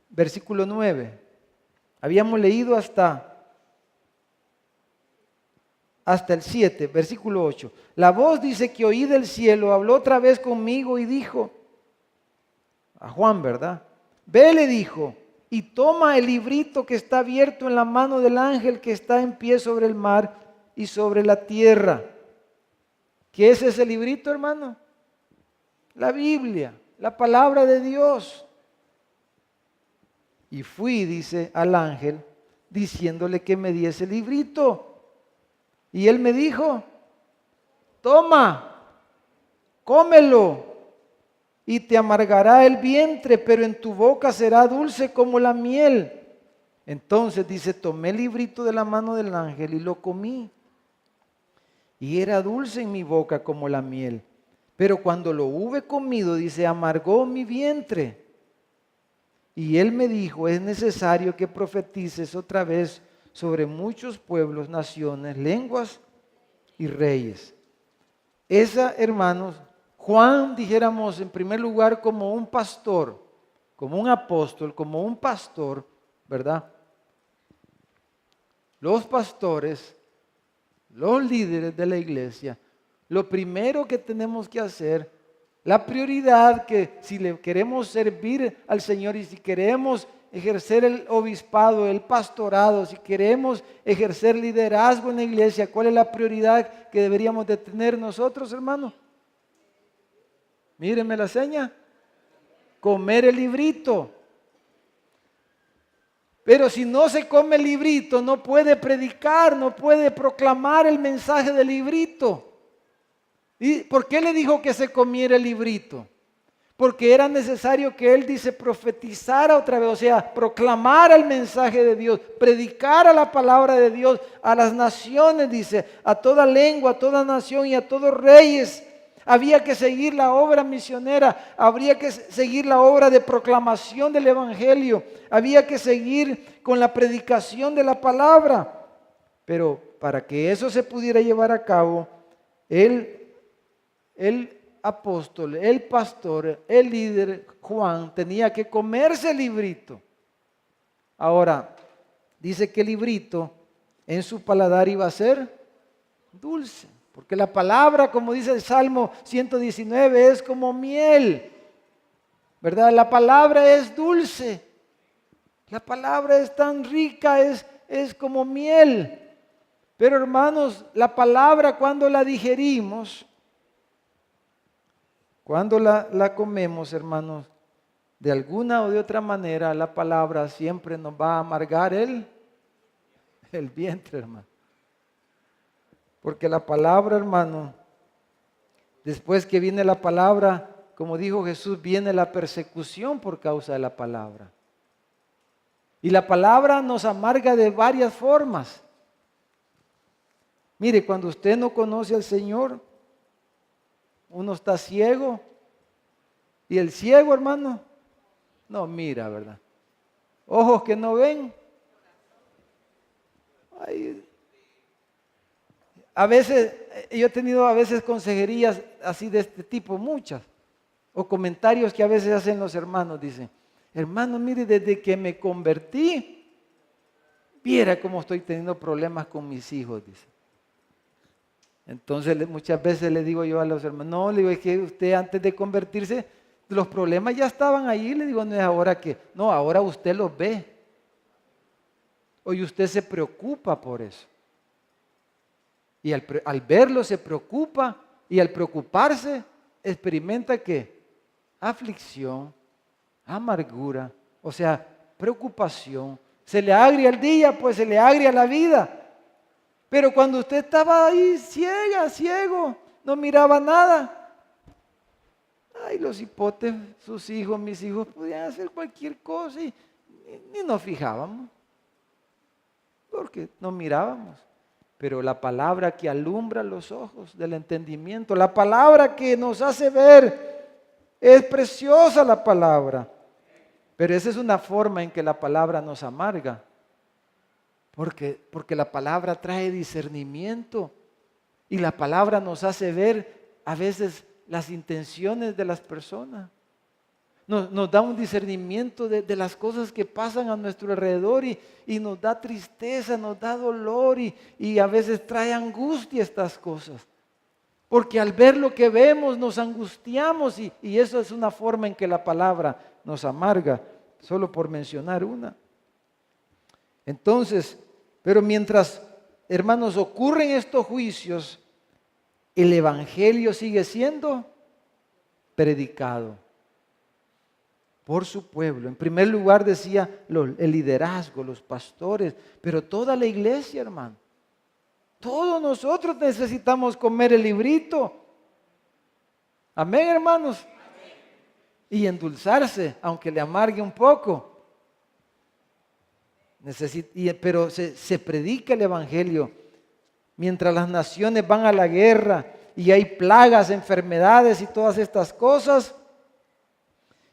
versículo 9. Habíamos leído hasta hasta el 7, versículo 8. La voz dice que oí del cielo, habló otra vez conmigo y dijo, a Juan, ¿verdad? Ve, le dijo, y toma el librito que está abierto en la mano del ángel que está en pie sobre el mar y sobre la tierra. ¿Qué es ese librito, hermano? La Biblia, la palabra de Dios. Y fui, dice, al ángel, diciéndole que me diese el librito. Y él me dijo, toma, cómelo, y te amargará el vientre, pero en tu boca será dulce como la miel. Entonces dice, tomé el librito de la mano del ángel y lo comí. Y era dulce en mi boca como la miel. Pero cuando lo hube comido, dice, amargó mi vientre. Y él me dijo, es necesario que profetices otra vez sobre muchos pueblos, naciones, lenguas y reyes. Esa, hermanos, Juan, dijéramos en primer lugar, como un pastor, como un apóstol, como un pastor, ¿verdad? Los pastores, los líderes de la iglesia, lo primero que tenemos que hacer, la prioridad que si le queremos servir al Señor y si queremos ejercer el obispado, el pastorado, si queremos ejercer liderazgo en la iglesia, ¿cuál es la prioridad que deberíamos de tener nosotros, hermano? Mírenme la seña. Comer el librito. Pero si no se come el librito, no puede predicar, no puede proclamar el mensaje del librito. ¿Y por qué le dijo que se comiera el librito? Porque era necesario que él, dice, profetizara otra vez, o sea, proclamara el mensaje de Dios, predicara la palabra de Dios a las naciones, dice, a toda lengua, a toda nación y a todos reyes. Había que seguir la obra misionera, habría que seguir la obra de proclamación del evangelio, había que seguir con la predicación de la palabra. Pero para que eso se pudiera llevar a cabo, el apóstol, el pastor, el líder, Juan, tenía que comerse el librito. Ahora, dice que el librito en su paladar iba a ser dulce. Porque la palabra, como dice el Salmo 119, es como miel, ¿verdad? La palabra es dulce, la palabra es tan rica, es como miel. Pero hermanos, la palabra cuando la digerimos, cuando la comemos, hermanos, de alguna o de otra manera, la palabra siempre nos va a amargar el vientre, hermano. Porque la palabra, hermano, después que viene la palabra, como dijo Jesús, viene la persecución por causa de la palabra. Y la palabra nos amarga de varias formas. Mire, cuando usted no conoce al Señor, uno está ciego. Y el ciego, hermano, no mira, ¿verdad? Ojos que no ven. Ay, a veces, yo he tenido a veces consejerías así de este tipo, muchas, o comentarios que a veces hacen los hermanos, dicen, hermano, mire, desde que me convertí, viera cómo estoy teniendo problemas con mis hijos, dice. Entonces muchas veces le digo yo a los hermanos, no, le digo, es que usted antes de convertirse, los problemas ya estaban ahí, le digo, no es ahora que, no, ahora usted los ve. Hoy usted se preocupa por eso. Y al verlo se preocupa y al preocuparse experimenta ¿qué? Aflicción, amargura, o sea, preocupación. Se le agria el día, pues se le agria la vida. Pero cuando usted estaba ahí ciego, no miraba nada. Ay, los hipotes, sus hijos, mis hijos, podían hacer cualquier cosa y ni nos fijábamos. Porque no mirábamos. Pero la palabra que alumbra los ojos del entendimiento, la palabra que nos hace ver, es preciosa la palabra. Pero esa es una forma en que la palabra nos amarga. Porque la palabra trae discernimiento y la palabra nos hace ver a veces las intenciones de las personas. nos da un discernimiento de las cosas que pasan a nuestro alrededor y nos da tristeza, nos da dolor y a veces trae angustia estas cosas. Porque al ver lo que vemos nos angustiamos y eso es una forma en que la palabra nos amarga, solo por mencionar una. Entonces, pero mientras, hermanos, ocurren estos juicios, el evangelio sigue siendo predicado por su pueblo. En primer lugar decía el liderazgo, los pastores, pero toda la iglesia, hermano. Todos nosotros necesitamos comer el librito. Amén, hermanos. Amén. Y endulzarse, aunque le amargue un poco. Pero se predica el evangelio. Mientras las naciones van a la guerra y hay plagas, enfermedades y todas estas cosas,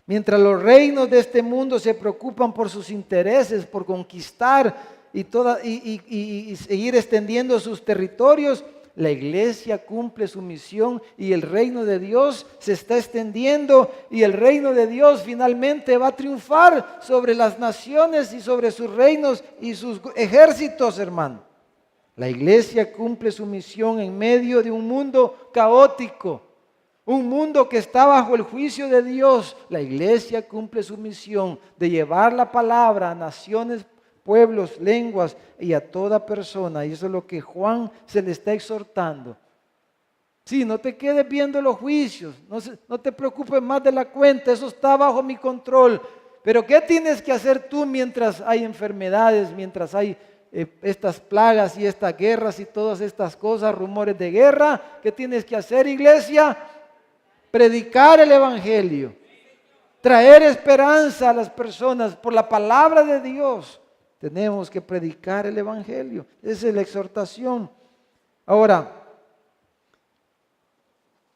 mientras los reinos de este mundo se preocupan por sus intereses, por conquistar y seguir extendiendo sus territorios, la iglesia cumple su misión y el reino de Dios se está extendiendo y el reino de Dios finalmente va a triunfar sobre las naciones y sobre sus reinos y sus ejércitos, hermano. La iglesia cumple su misión en medio de un mundo caótico, un mundo que está bajo el juicio de Dios. La iglesia cumple su misión de llevar la palabra a naciones, pueblos, lenguas y a toda persona. Y eso es lo que Juan se le está exhortando. Sí, no te quedes viendo los juicios, no te preocupes más de la cuenta, eso está bajo mi control. Pero ¿qué tienes que hacer tú mientras hay enfermedades, mientras hay estas plagas y estas guerras y todas estas cosas, rumores de guerra? ¿Qué tienes que hacer, iglesia? Predicar el evangelio, traer esperanza a las personas por la palabra de Dios. Tenemos que predicar el evangelio. Esa es la exhortación. Ahora,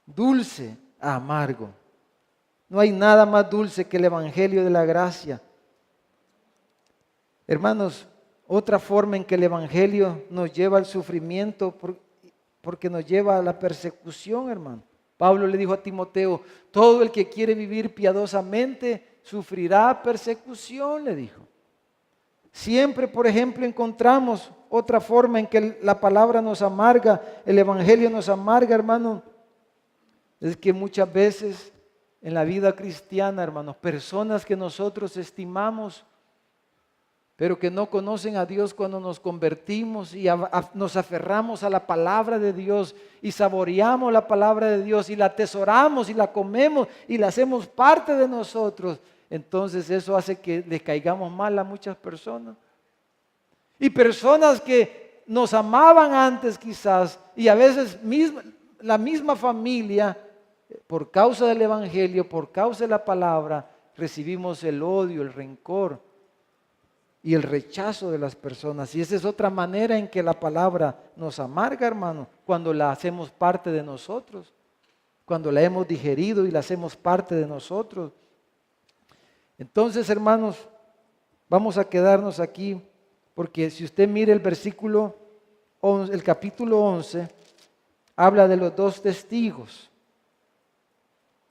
dulce a amargo. No hay nada más dulce que el evangelio de la gracia. Hermanos, otra forma en que el evangelio nos lleva al sufrimiento, porque nos lleva a la persecución, hermano. Pablo le dijo a Timoteo, todo el que quiere vivir piadosamente sufrirá persecución, le dijo. Siempre, por ejemplo, encontramos otra forma en que la palabra nos amarga, el evangelio nos amarga, hermano. Es que muchas veces en la vida cristiana, hermanos, personas que nosotros estimamos, pero que no conocen a Dios cuando nos convertimos y nos aferramos a la palabra de Dios y saboreamos la palabra de Dios y la atesoramos y la comemos y la hacemos parte de nosotros. Entonces eso hace que le caigamos mal a muchas personas. Y personas que nos amaban antes quizás y a veces la misma familia, por causa del evangelio, por causa de la palabra, recibimos el odio, el rencor y el rechazo de las personas. Y esa es otra manera en que la palabra nos amarga, hermano, cuando la hacemos parte de nosotros, cuando la hemos digerido y la hacemos parte de nosotros. Entonces, hermanos, vamos a quedarnos aquí, porque si usted mira el versículo 11, el capítulo 11, habla de los dos testigos,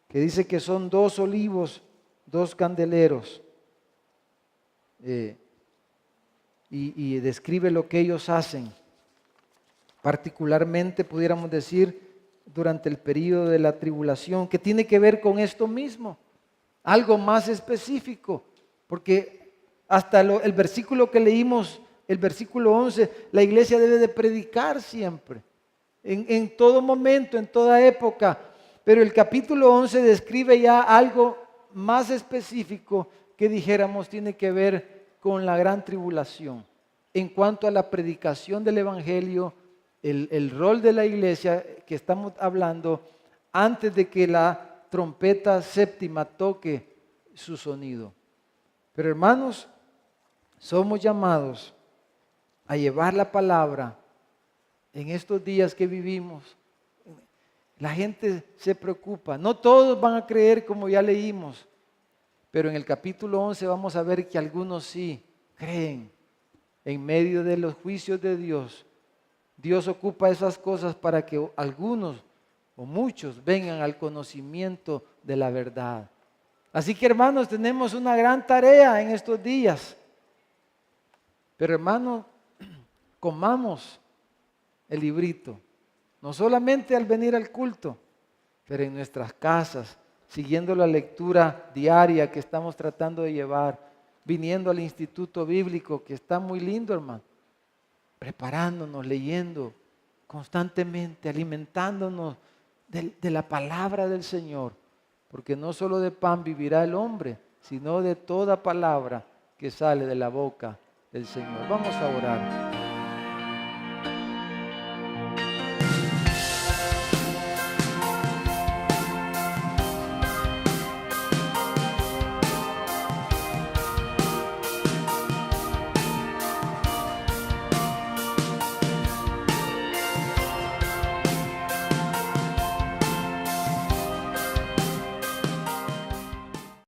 que dice que son 2 olivos, 2 candeleros, y describe lo que ellos hacen, particularmente pudiéramos decir durante el periodo de la tribulación, que tiene que ver con esto mismo, algo más específico, porque hasta el versículo que leímos, el versículo 11, la iglesia debe de predicar siempre, en todo momento, en toda época, pero el capítulo 11 describe ya algo más específico que dijéramos tiene que ver con la gran tribulación. En cuanto a la predicación del evangelio, el rol de la iglesia que estamos hablando antes de que la trompeta séptima toque su sonido. Pero hermanos, somos llamados a llevar la palabra en estos días que vivimos. La gente se preocupa, no todos van a creer como ya leímos, pero en el capítulo 11 vamos a ver que algunos sí creen. En medio de los juicios de Dios, Dios ocupa esas cosas para que algunos o muchos vengan al conocimiento de la verdad, Así que hermanos, tenemos una gran tarea en estos días. Pero hermanos, comamos el librito, no solamente al venir al culto, pero en nuestras casas, siguiendo la lectura diaria que estamos tratando de llevar, viniendo al instituto bíblico, que está muy lindo, hermano, preparándonos, leyendo constantemente, alimentándonos de la palabra del Señor, porque no solo de pan vivirá el hombre, sino de toda palabra que sale de la boca del Señor. Vamos a orar.